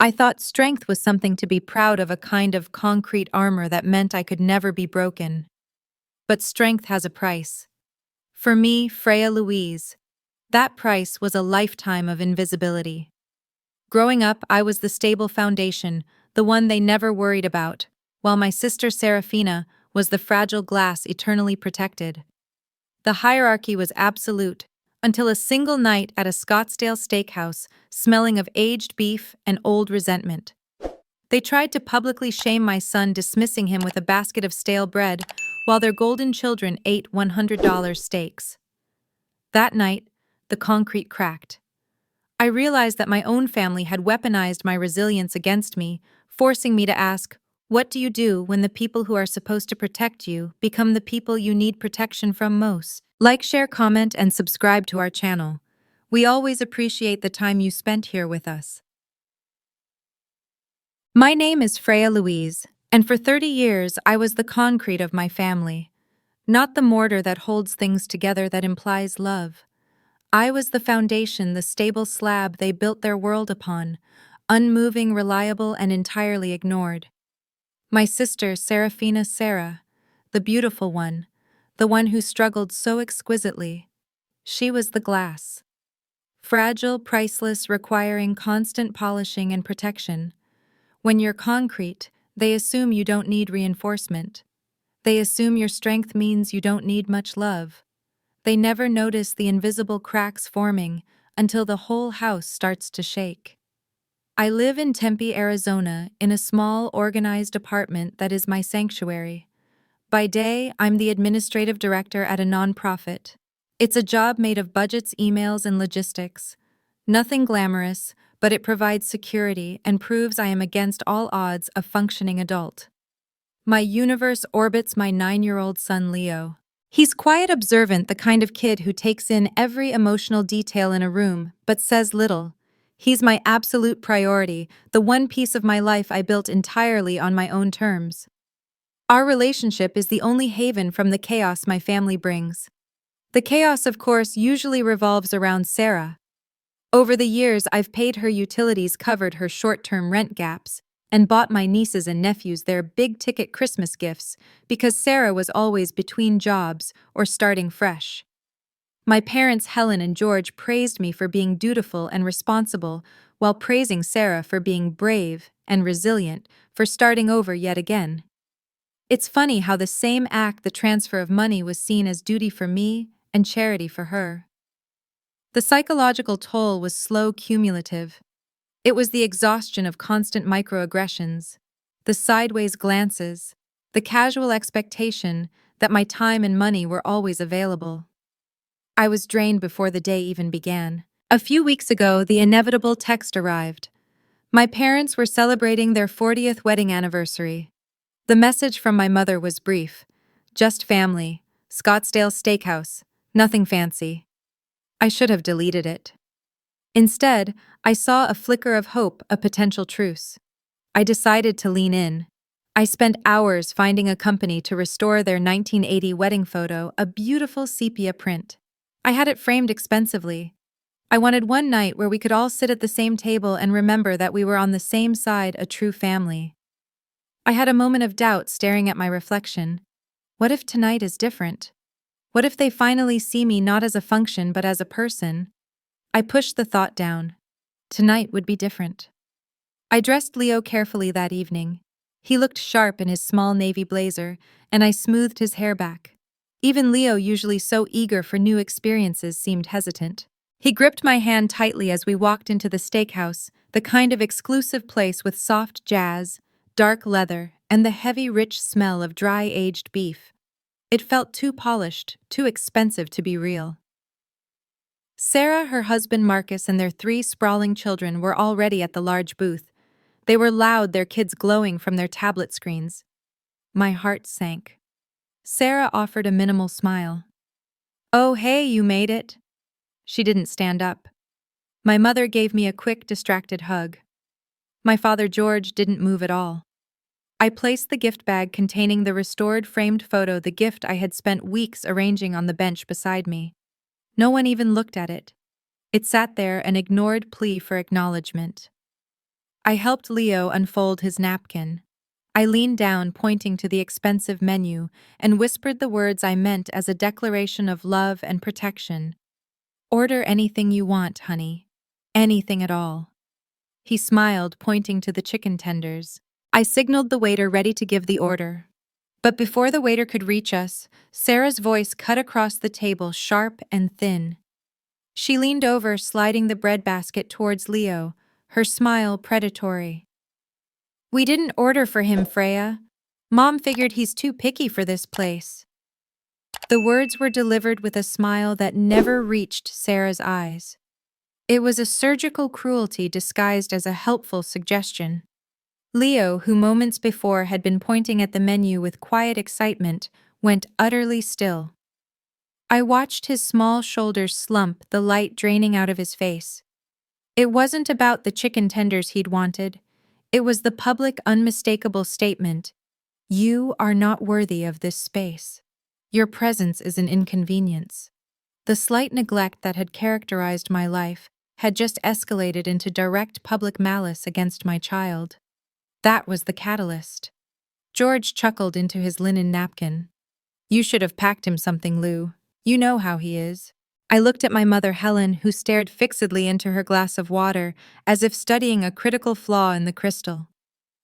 I thought strength was something to be proud of, a kind of concrete armor that meant I could never be broken. But strength has a price. For me, Freya Louise, that price was a lifetime of invisibility. Growing up, I was the stable foundation, the one they never worried about, while my sister Serafina was the fragile glass eternally protected. The hierarchy was absolute, until a single night at a Scottsdale steakhouse, smelling of aged beef and old resentment. They tried to publicly shame my son, dismissing him with a basket of stale bread, while their golden children ate $100 steaks. That night, the concrete cracked. I realized that my own family had weaponized my resilience against me, forcing me to ask, what do you do when the people who are supposed to protect you become the people you need protection from most? Like, share, comment, and subscribe to our channel. We always appreciate the time you spent here with us. My name is Freya Louise, and for 30 years I was the concrete of my family, not the mortar that holds things together that implies love. I was the foundation, the stable slab they built their world upon, unmoving, reliable, and entirely ignored. My sister, Serafina Sarah, the beautiful one, the one who struggled so exquisitely, she was the glass. Fragile, priceless, requiring constant polishing and protection. When you're concrete, they assume you don't need reinforcement. They assume your strength means you don't need much love. They never notice the invisible cracks forming until the whole house starts to shake. I live in Tempe, Arizona, in a small, organized apartment that is my sanctuary. By day, I'm the administrative director at a nonprofit. It's a job made of budgets, emails, and logistics. Nothing glamorous, but it provides security and proves I am against all odds a functioning adult. My universe orbits my 9-year-old son Leo. He's quiet, observant, the kind of kid who takes in every emotional detail in a room, but says little. He's my absolute priority, the one piece of my life I built entirely on my own terms. Our relationship is the only haven from the chaos my family brings. The chaos, of course, usually revolves around Sarah. Over the years, I've paid her utilities, covered her short-term rent gaps, and bought my nieces and nephews their big-ticket Christmas gifts because Sarah was always between jobs or starting fresh. My parents, Helen and George, praised me for being dutiful and responsible, while praising Sarah for being brave and resilient, for starting over yet again. It's funny how the same act, the transfer of money, was seen as duty for me and charity for her. The psychological toll was slow, cumulative. It was the exhaustion of constant microaggressions, the sideways glances, the casual expectation that my time and money were always available. I was drained before the day even began. A few weeks ago, the inevitable text arrived. My parents were celebrating their 40th wedding anniversary. The message from my mother was brief. Just family, Scottsdale Steakhouse, nothing fancy. I should have deleted it. Instead, I saw a flicker of hope, a potential truce. I decided to lean in. I spent hours finding a company to restore their 1980 wedding photo, a beautiful sepia print. I had it framed expensively. I wanted one night where we could all sit at the same table and remember that we were on the same side, a true family. I had a moment of doubt, staring at my reflection. What if tonight is different? What if they finally see me not as a function but as a person? I pushed the thought down. Tonight would be different. I dressed Leo carefully that evening. He looked sharp in his small navy blazer, and I smoothed his hair back. Even Leo, usually so eager for new experiences, seemed hesitant. He gripped my hand tightly as we walked into the steakhouse, the kind of exclusive place with soft jazz, dark leather, and the heavy, rich smell of dry-aged beef. It felt too polished, too expensive to be real. Sarah, her husband Marcus, and their 3 sprawling children were already at the large booth. They were loud, their kids glowing from their tablet screens. My heart sank. Sarah offered a minimal smile. "Oh, hey, you made it." She didn't stand up. My mother gave me a quick, distracted hug. My father, George, didn't move at all. I placed the gift bag containing the restored framed photo, the gift I had spent weeks arranging, on the bench beside me. No one even looked at it. It sat there, an ignored plea for acknowledgement. I helped Leo unfold his napkin. I leaned down, pointing to the expensive menu, and whispered the words I meant as a declaration of love and protection. Order anything you want, honey. Anything at all. He smiled, pointing to the chicken tenders. I signaled the waiter ready to give the order. But before the waiter could reach us, Sarah's voice cut across the table, sharp and thin. She leaned over, sliding the bread basket towards Leo, her smile predatory. We didn't order for him, Freya. Mom figured he's too picky for this place. The words were delivered with a smile that never reached Sarah's eyes. It was a surgical cruelty disguised as a helpful suggestion. Leo, who moments before had been pointing at the menu with quiet excitement, went utterly still. I watched his small shoulders slump, the light draining out of his face. It wasn't about the chicken tenders he'd wanted. It was the public, unmistakable statement, "You are not worthy of this space. Your presence is an inconvenience." The slight neglect that had characterized my life had just escalated into direct public malice against my child. That was the catalyst. George chuckled into his linen napkin. "You should have packed him something, Lou. You know how he is." I looked at my mother, Helen, who stared fixedly into her glass of water, as if studying a critical flaw in the crystal.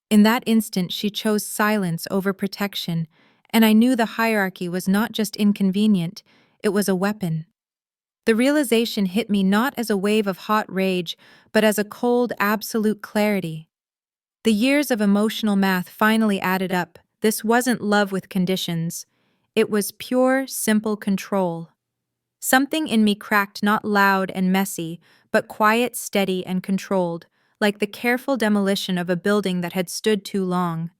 In that instant, she chose silence over protection, and I knew the hierarchy was not just inconvenient, it was a weapon. The realization hit me not as a wave of hot rage, but as a cold, absolute clarity. The years of emotional math finally added up. This wasn't love with conditions. It was pure, simple control. Something in me cracked, not loud and messy, but quiet, steady, and controlled, like the careful demolition of a building that had stood too long.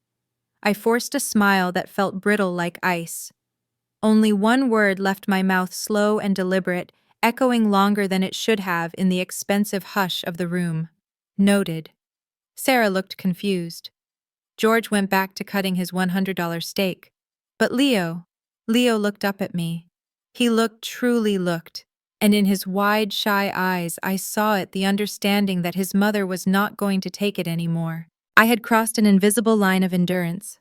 I forced a smile that felt brittle like ice. Only one word left my mouth, slow and deliberate, echoing longer than it should have in the expensive hush of the room. Noted. Sarah looked confused. George went back to cutting his $100 steak. But Leo looked up at me. He truly looked, and in his wide, shy eyes I saw it, the understanding that his mother was not going to take it anymore. I had crossed an invisible line of endurance.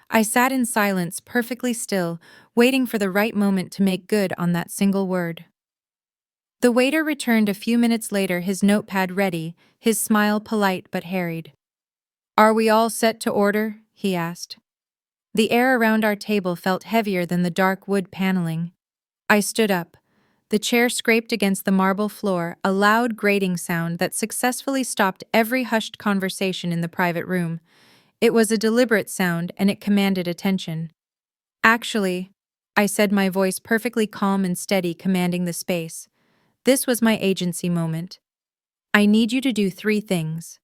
I sat in silence, perfectly still, waiting for the right moment to make good on that single word. The waiter returned a few minutes later, his notepad ready, his smile polite but harried. "Are we all set to order?" he asked. The air around our table felt heavier than the dark wood paneling. I stood up. The chair scraped against the marble floor, a loud grating sound that successfully stopped every hushed conversation in the private room. It was a deliberate sound, and it commanded attention. "Actually," I said, my voice perfectly calm and steady, commanding the space. "This was my agency moment. I need you to do 3 things."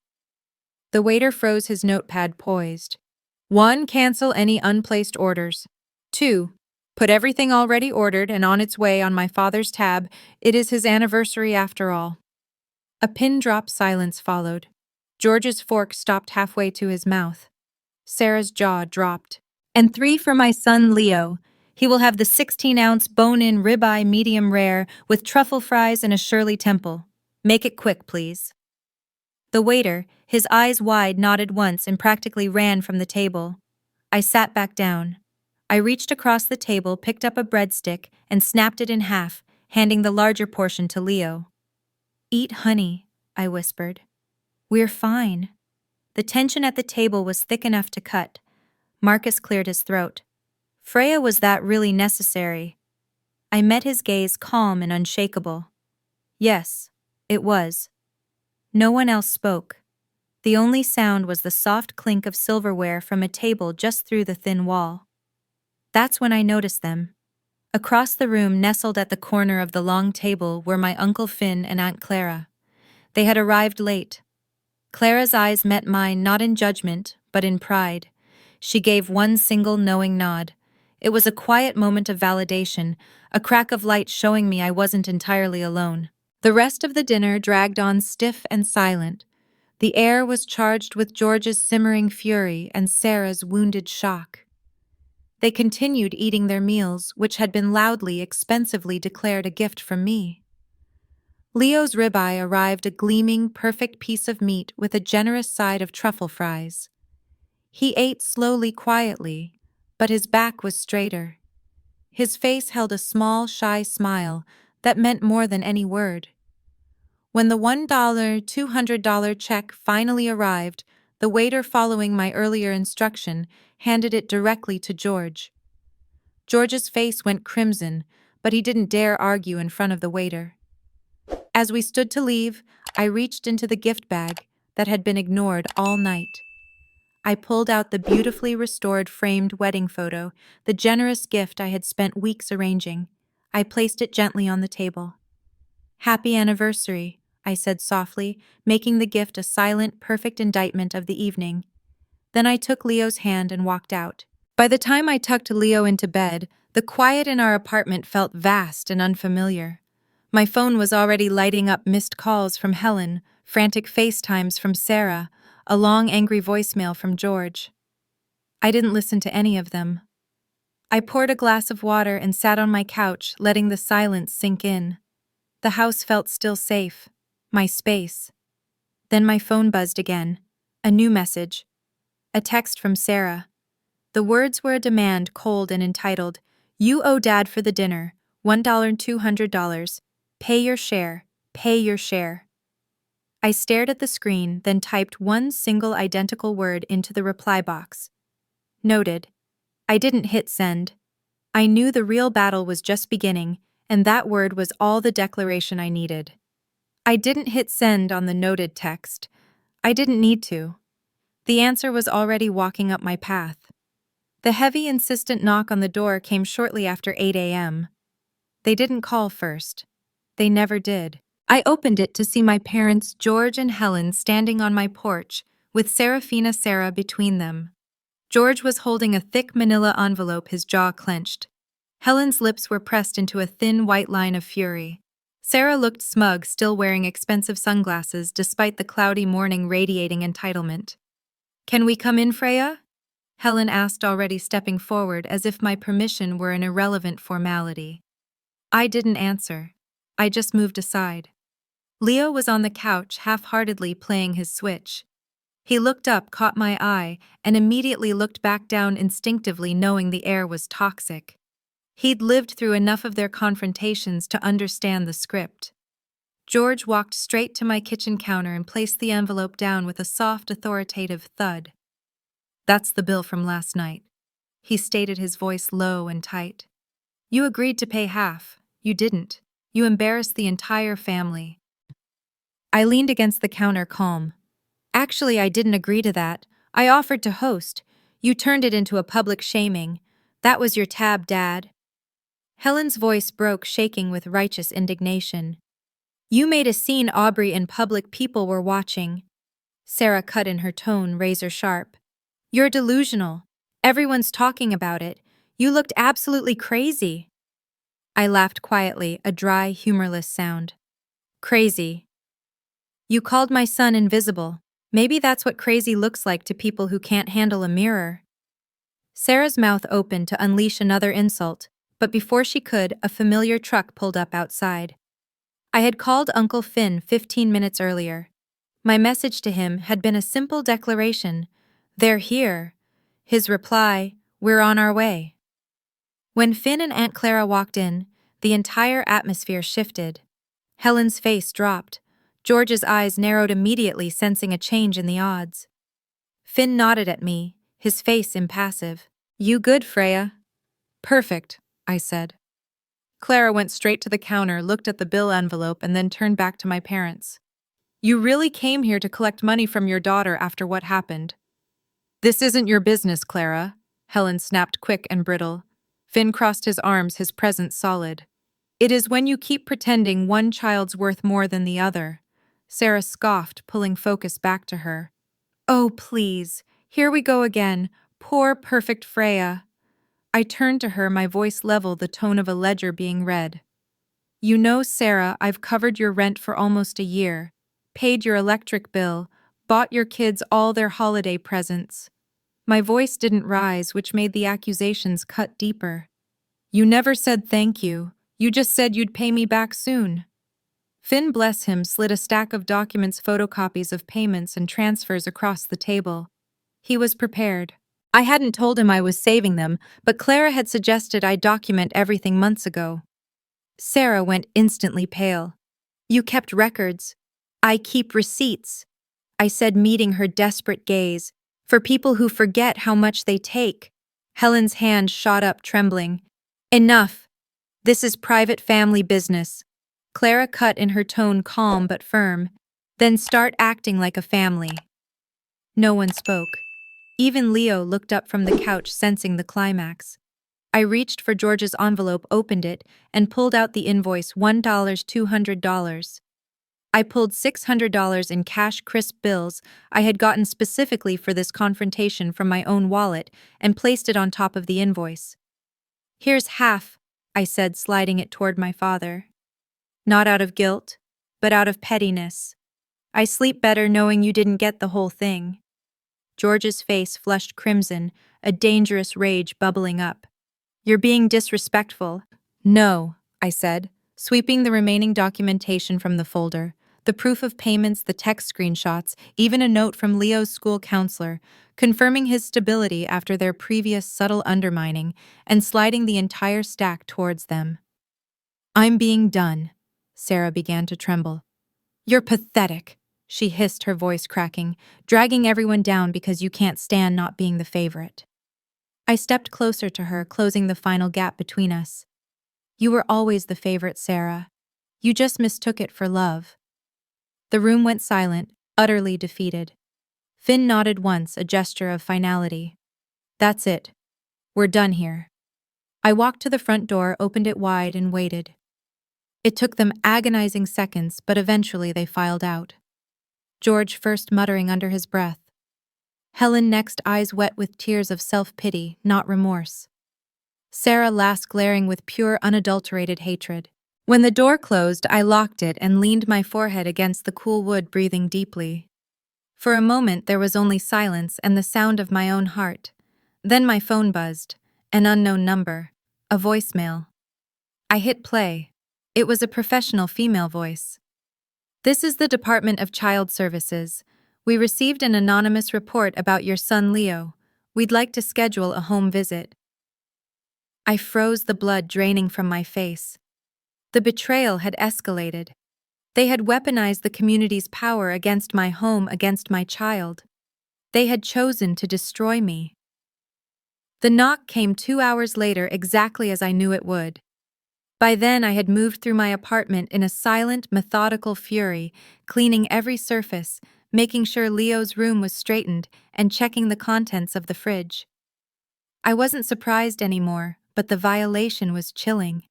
The waiter froze, his notepad poised. 1. Cancel any unplaced orders. 2. Put everything already ordered and on its way on my father's tab. It is his anniversary after all. A pin-drop silence followed. George's fork stopped halfway to his mouth. Sarah's jaw dropped. "And 3 for my son Leo. He will have the 16-ounce bone-in ribeye medium rare with truffle fries and a Shirley Temple. Make it quick, please." The waiter, his eyes wide, nodded once and practically ran from the table. I sat back down. I reached across the table, picked up a breadstick, and snapped it in half, handing the larger portion to Leo. "Eat, honey," I whispered. "We're fine." The tension at the table was thick enough to cut. Marcus cleared his throat. "Freya, was that really necessary?" I met his gaze, calm and unshakable. "Yes, it was." No one else spoke. The only sound was the soft clink of silverware from a table just through the thin wall. That's when I noticed them. Across the room, nestled at the corner of the long table, were my Uncle Finn and Aunt Clara. They had arrived late. Clara's eyes met mine, not in judgment, but in pride. She gave one single knowing nod. It was a quiet moment of validation, a crack of light showing me I wasn't entirely alone. The rest of the dinner dragged on stiff and silent. The air was charged with George's simmering fury and Sarah's wounded shock. They continued eating their meals, which had been loudly, expensively declared a gift from me. Leo's ribeye arrived a gleaming, perfect piece of meat with a generous side of truffle fries. He ate slowly, quietly, but his back was straighter. His face held a small, shy smile that meant more than any word. When the $1, $200 check finally arrived, the waiter, following my earlier instruction, handed it directly to George. George's face went crimson, but he didn't dare argue in front of the waiter. As we stood to leave, I reached into the gift bag that had been ignored all night. I pulled out the beautifully restored framed wedding photo, the generous gift I had spent weeks arranging. I placed it gently on the table. "Happy anniversary," I said softly, making the gift a silent, perfect indictment of the evening. Then I took Leo's hand and walked out. By the time I tucked Leo into bed, the quiet in our apartment felt vast and unfamiliar. My phone was already lighting up missed calls from Helen, frantic FaceTimes from Sarah, a long angry voicemail from George. I didn't listen to any of them. I poured a glass of water and sat on my couch, letting the silence sink in. The house felt still safe, my space. Then my phone buzzed again. A new message. A text from Sarah. The words were a demand, cold and entitled, "You owe Dad for the dinner, $1,200. Pay your share, pay your share." I stared at the screen, then typed one single identical word into the reply box. Noted. I didn't hit send. I knew the real battle was just beginning, and that word was all the declaration I needed. I didn't hit send on the noted text. I didn't need to. The answer was already walking up my path. The heavy, insistent knock on the door came shortly after 8 a.m. They didn't call first. They never did. I opened it to see my parents, George and Helen, standing on my porch, with Sarah between them. George was holding a thick manila envelope, his jaw clenched. Helen's lips were pressed into a thin white line of fury. Sarah looked smug, still wearing expensive sunglasses despite the cloudy morning radiating entitlement. "Can we come in, Freya?" Helen asked, already stepping forward as if my permission were an irrelevant formality. I didn't answer. I just moved aside. Leo was on the couch, half-heartedly playing his Switch. He looked up, caught my eye, and immediately looked back down instinctively, knowing the air was toxic. He'd lived through enough of their confrontations to understand the script. George walked straight to my kitchen counter and placed the envelope down with a soft, authoritative thud. "That's the bill from last night," he stated, his voice low and tight. "You agreed to pay half. You didn't. You embarrassed the entire family." I leaned against the counter, calm. "Actually, I didn't agree to that. I offered to host. You turned it into a public shaming. That was your tab, Dad." Helen's voice broke, shaking with righteous indignation. "You made a scene, Aubrey, in public. People were watching." Sarah cut in, her tone razor sharp. "You're delusional. Everyone's talking about it. You looked absolutely crazy." I laughed quietly, a dry, humorless sound. "Crazy? You called my son invisible. Maybe that's what crazy looks like to people who can't handle a mirror." Sarah's mouth opened to unleash another insult, but before she could, a familiar truck pulled up outside. I had called Uncle Finn 15 minutes earlier. My message to him had been a simple declaration: "They're here." His reply: "We're on our way." When Finn and Aunt Clara walked in, the entire atmosphere shifted. Helen's face dropped. George's eyes narrowed immediately, sensing a change in the odds. Finn nodded at me, his face impassive. "You good, Freya?" "Perfect," I said. Clara went straight to the counter, looked at the bill envelope, and then turned back to my parents. "You really came here to collect money from your daughter after what happened?" "This isn't your business, Clara," Helen snapped, quick and brittle. Finn crossed his arms, his presence solid. "It is when you keep pretending one child's worth more than the other." Sarah scoffed, pulling focus back to her. "Oh, please. Here we go again. Poor, perfect Freya." I turned to her, my voice level, the tone of a ledger being read. "You know, Sarah, I've covered your rent for almost a year, paid your electric bill, bought your kids all their holiday presents." My voice didn't rise, which made the accusations cut deeper. "You never said thank you. You just said you'd pay me back soon." Finn, bless him, slid a stack of documents, photocopies of payments and transfers across the table. He was prepared. I hadn't told him I was saving them, but Clara had suggested I document everything months ago. Sarah went instantly pale. You kept records. I keep receipts, I said, meeting her desperate gaze. For people who forget how much they take. Helen's hand shot up, trembling. Enough. This is private family business. Clara cut in, her tone calm but firm. Then start acting like a family. No one spoke. Even Leo looked up from the couch, sensing the climax. I reached for George's envelope, opened it, and pulled out the invoice, $1, $200. I pulled $600 in cash, crisp bills I had gotten specifically for this confrontation from my own wallet, and placed it on top of the invoice. Here's half, I said, sliding it toward my father. Not out of guilt, but out of pettiness. I sleep better knowing you didn't get the whole thing. George's face flushed crimson, a dangerous rage bubbling up. You're being disrespectful. No, I said, sweeping the remaining documentation from the folder. The proof of payments, the text screenshots, even a note from Leo's school counselor, confirming his stability after their previous subtle undermining, and sliding the entire stack towards them. I'm being done. Sarah began to tremble. You're pathetic, she hissed, her voice cracking, dragging everyone down because you can't stand not being the favorite. I stepped closer to her, closing the final gap between us. You were always the favorite, Sarah. You just mistook it for love. The room went silent, utterly defeated. Finn nodded once, a gesture of finality. That's it. We're done here. I walked to the front door, opened it wide, and waited. It took them agonizing seconds, but eventually they filed out. George first, muttering under his breath. Helen next, eyes wet with tears of self-pity, not remorse. Sarah last, glaring with pure, unadulterated hatred. When the door closed, I locked it and leaned my forehead against the cool wood, breathing deeply. For a moment there was only silence and the sound of my own heart. Then my phone buzzed. An unknown number. A voicemail. I hit play. It was a professional female voice. This is the Department of Child Services. We received an anonymous report about your son Leo. We'd like to schedule a home visit. I froze, the blood draining from my face. The betrayal had escalated. They had weaponized the community's power against my home, against my child. They had chosen to destroy me. The knock came 2 hours later, exactly as I knew it would. By then I had moved through my apartment in a silent, methodical fury, cleaning every surface, making sure Leo's room was straightened, and checking the contents of the fridge. I wasn't surprised anymore, but the violation was chilling.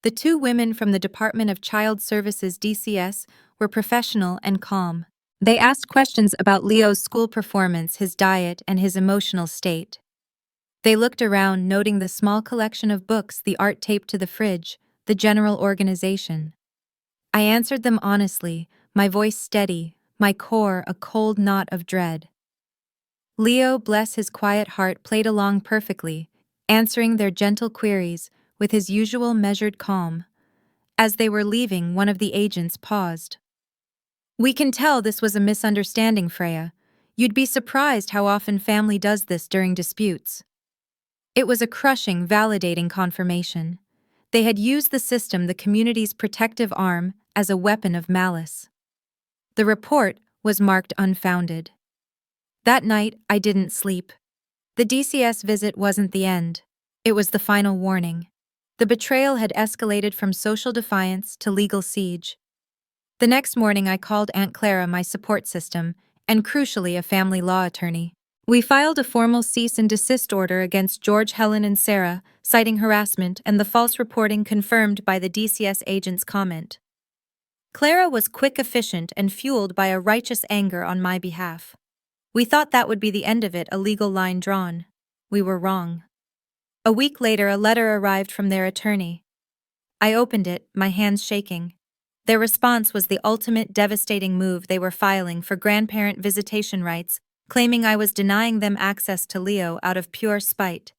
The two women from the Department of Child Services DCS were professional and calm. They asked questions about Leo's school performance, his diet, and his emotional state. They looked around, noting the small collection of books, the art taped to the fridge, the general organization. I answered them honestly, my voice steady, my core a cold knot of dread. Leo, bless his quiet heart, played along perfectly, answering their gentle queries with his usual measured calm. As they were leaving, one of the agents paused. We can tell this was a misunderstanding, Freya. You'd be surprised how often family does this during disputes. It was a crushing, validating confirmation. They had used the system, the community's protective arm, as a weapon of malice. The report was marked unfounded. That night, I didn't sleep. The DCS visit wasn't the end. It was the final warning. The betrayal had escalated from social defiance to legal siege. The next morning I called Aunt Clara, my support system, and crucially a family law attorney. We filed a formal cease and desist order against George, Helen, and Sarah, citing harassment and the false reporting confirmed by the DCS agent's comment. Clara was quick, efficient, and fueled by a righteous anger on my behalf. We thought that would be the end of it, a legal line drawn. We were wrong. A week later, a letter arrived from their attorney. I opened it, my hands shaking. Their response was the ultimate devastating move. They were filing for grandparent visitation rights, claiming I was denying them access to Leo out of pure spite.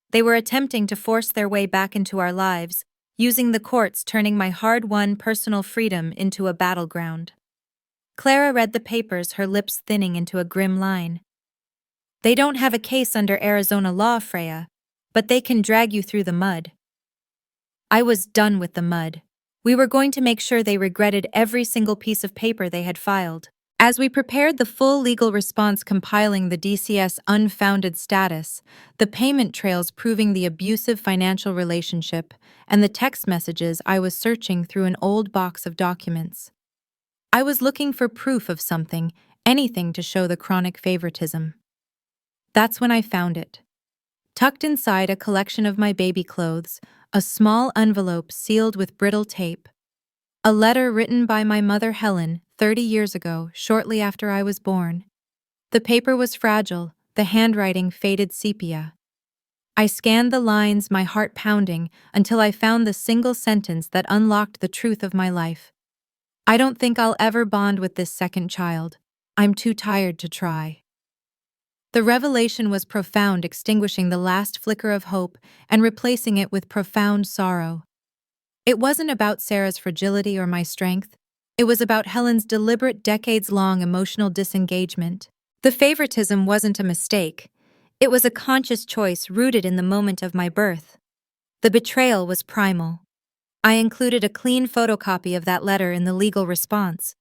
They were attempting to force their way back into our lives, using the courts turning my hard-won personal freedom into a battleground. Clara read the papers, her lips thinning into a grim line. They don't have a case under Arizona law, Freya, but they can drag you through the mud. I was done with the mud. We were going to make sure they regretted every single piece of paper they had filed. As we prepared the full legal response compiling the DCS unfounded status, the payment trails proving the abusive financial relationship, and the text messages I was searching through an old box of documents. I was looking for proof of something, anything to show the chronic favoritism. That's when I found it. Tucked inside a collection of my baby clothes, a small envelope sealed with brittle tape. A letter written by my mother Helen 30 years ago, shortly after I was born. The paper was fragile, the handwriting faded sepia. I scanned the lines, my heart pounding, until I found the single sentence that unlocked the truth of my life. I don't think I'll ever bond with this second child. I'm too tired to try. The revelation was profound, extinguishing the last flicker of hope and replacing it with profound sorrow. It wasn't about Sarah's fragility or my strength. It was about Helen's deliberate, decades-long emotional disengagement. The favoritism wasn't a mistake. It was a conscious choice rooted in the moment of my birth. The betrayal was primal. I included a clean photocopy of that letter in the legal response.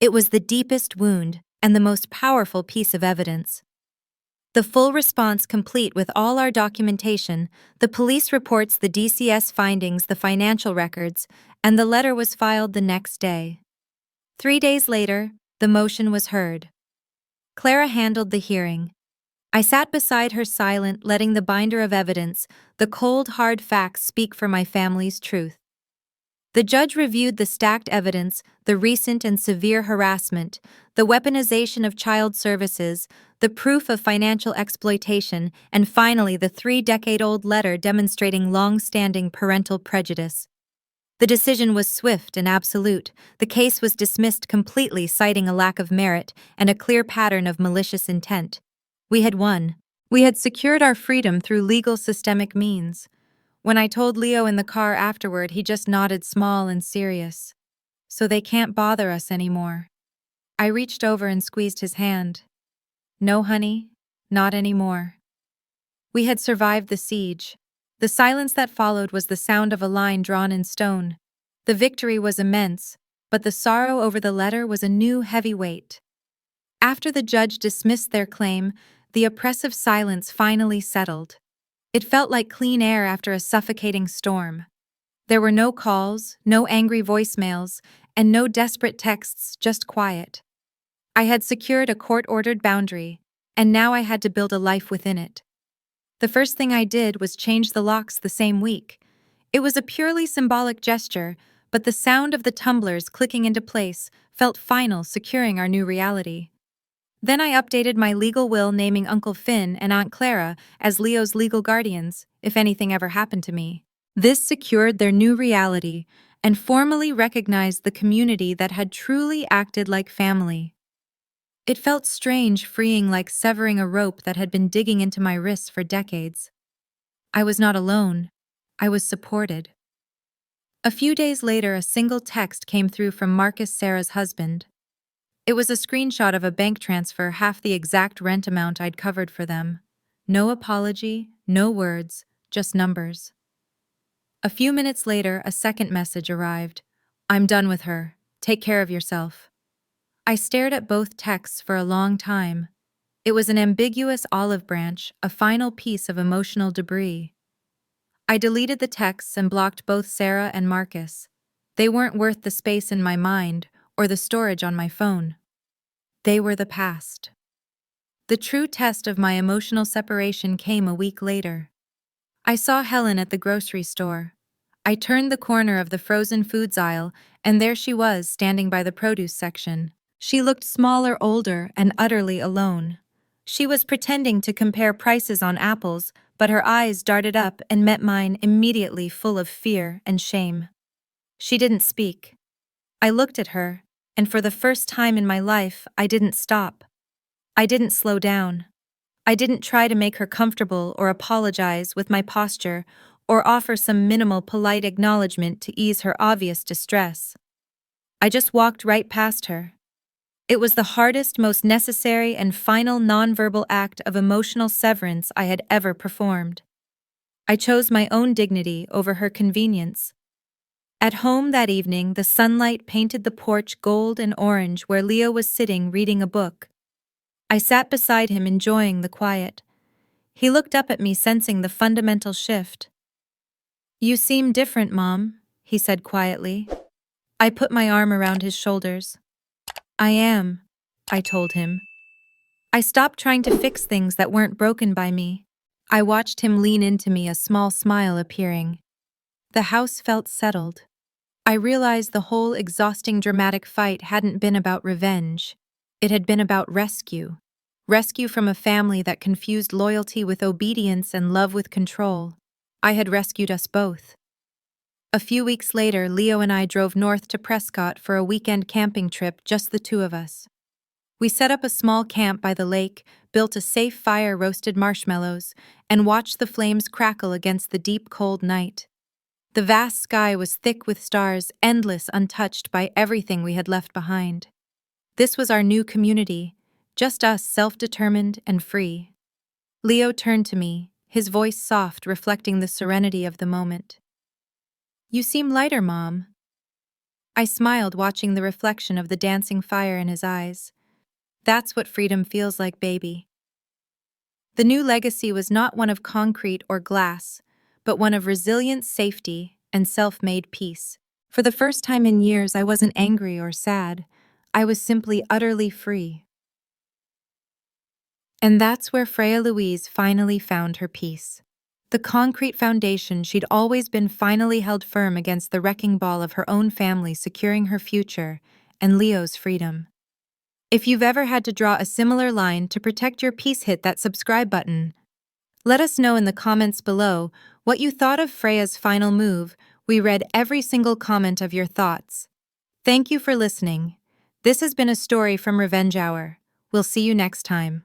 It was the deepest wound and the most powerful piece of evidence. The full response complete with all our documentation, the police reports, the DCS findings, the financial records, and the letter was filed the next day. 3 days later, the motion was heard. Clara handled the hearing. I sat beside her silent, letting the binder of evidence, the cold, hard facts speak for my family's truth. The judge reviewed the stacked evidence, the recent and severe harassment, the weaponization of child services, the proof of financial exploitation, and finally the 3-decade-old letter demonstrating long-standing parental prejudice. The decision was swift and absolute. The case was dismissed completely, citing a lack of merit and a clear pattern of malicious intent. We had won. We had secured our freedom through legal systemic means. When I told Leo in the car afterward, he just nodded, small and serious. So they can't bother us anymore. I reached over and squeezed his hand. No, honey, not anymore. We had survived the siege. The silence that followed was the sound of a line drawn in stone. The victory was immense, but the sorrow over the letter was a new heavy weight. After the judge dismissed their claim, the oppressive silence finally settled. It felt like clean air after a suffocating storm. There were no calls, no angry voicemails, and no desperate texts, just quiet. I had secured a court-ordered boundary, and now I had to build a life within it. The first thing I did was change the locks the same week. It was a purely symbolic gesture, but the sound of the tumblers clicking into place felt final, securing our new reality. Then I updated my legal will, naming Uncle Finn and Aunt Clara as Leo's legal guardians, if anything ever happened to me. This secured their new reality and formally recognized the community that had truly acted like family. It felt strange, freeing, like severing a rope that had been digging into my wrists for decades. I was not alone. I was supported. A few days later, a single text came through from Marcus, Sarah's husband. It was a screenshot of a bank transfer, half the exact rent amount I'd covered for them. No apology, no words, just numbers. A few minutes later, a second message arrived. I'm done with her. Take care of yourself. I stared at both texts for a long time. It was an ambiguous olive branch, a final piece of emotional debris. I deleted the texts and blocked both Sarah and Marcus. They weren't worth the space in my mind or the storage on my phone. They were the past. The true test of my emotional separation came a week later. I saw Helen at the grocery store. I turned the corner of the frozen foods aisle, and there she was, standing by the produce section. She looked smaller, older, and utterly alone. She was pretending to compare prices on apples, but her eyes darted up and met mine immediately, full of fear and shame. She didn't speak. I looked at her, and for the first time in my life, I didn't stop. I didn't slow down. I didn't try to make her comfortable or apologize with my posture or offer some minimal polite acknowledgement to ease her obvious distress. I just walked right past her. It was the hardest, most necessary, and final nonverbal act of emotional severance I had ever performed. I chose my own dignity over her convenience. At home that evening, the sunlight painted the porch gold and orange where Leo was sitting reading a book. I sat beside him enjoying the quiet. He looked up at me, sensing the fundamental shift. "You seem different, Mom," he said quietly. I put my arm around his shoulders. "I am," I told him. I stopped trying to fix things that weren't broken by me. I watched him lean into me, a small smile appearing. The house felt settled. I realized the whole exhausting dramatic fight hadn't been about revenge. It had been about rescue. Rescue from a family that confused loyalty with obedience and love with control. I had rescued us both. A few weeks later, Leo and I drove north to Prescott for a weekend camping trip, just the two of us. We set up a small camp by the lake, built a safe fire, roasted marshmallows, and watched the flames crackle against the deep, cold night. The vast sky was thick with stars, endless, untouched by everything we had left behind. This was our new community, just us, self-determined and free. Leo turned to me, his voice soft, reflecting the serenity of the moment. "You seem lighter, Mom." I smiled, watching the reflection of the dancing fire in his eyes. "That's what freedom feels like, baby." The new legacy was not one of concrete or glass, but one of resilience, safety, and self-made peace. For the first time in years, I wasn't angry or sad. I was simply utterly free. And that's where Freya Louise finally found her peace. The concrete foundation she'd always been finally held firm against the wrecking ball of her own family, securing her future and Leo's freedom. If you've ever had to draw a similar line to protect your peace, hit that subscribe button. Let us know in the comments below what you thought of Freya's final move. We read every single comment of your thoughts. Thank you for listening. This has been a story from Revenge Hour. We'll see you next time.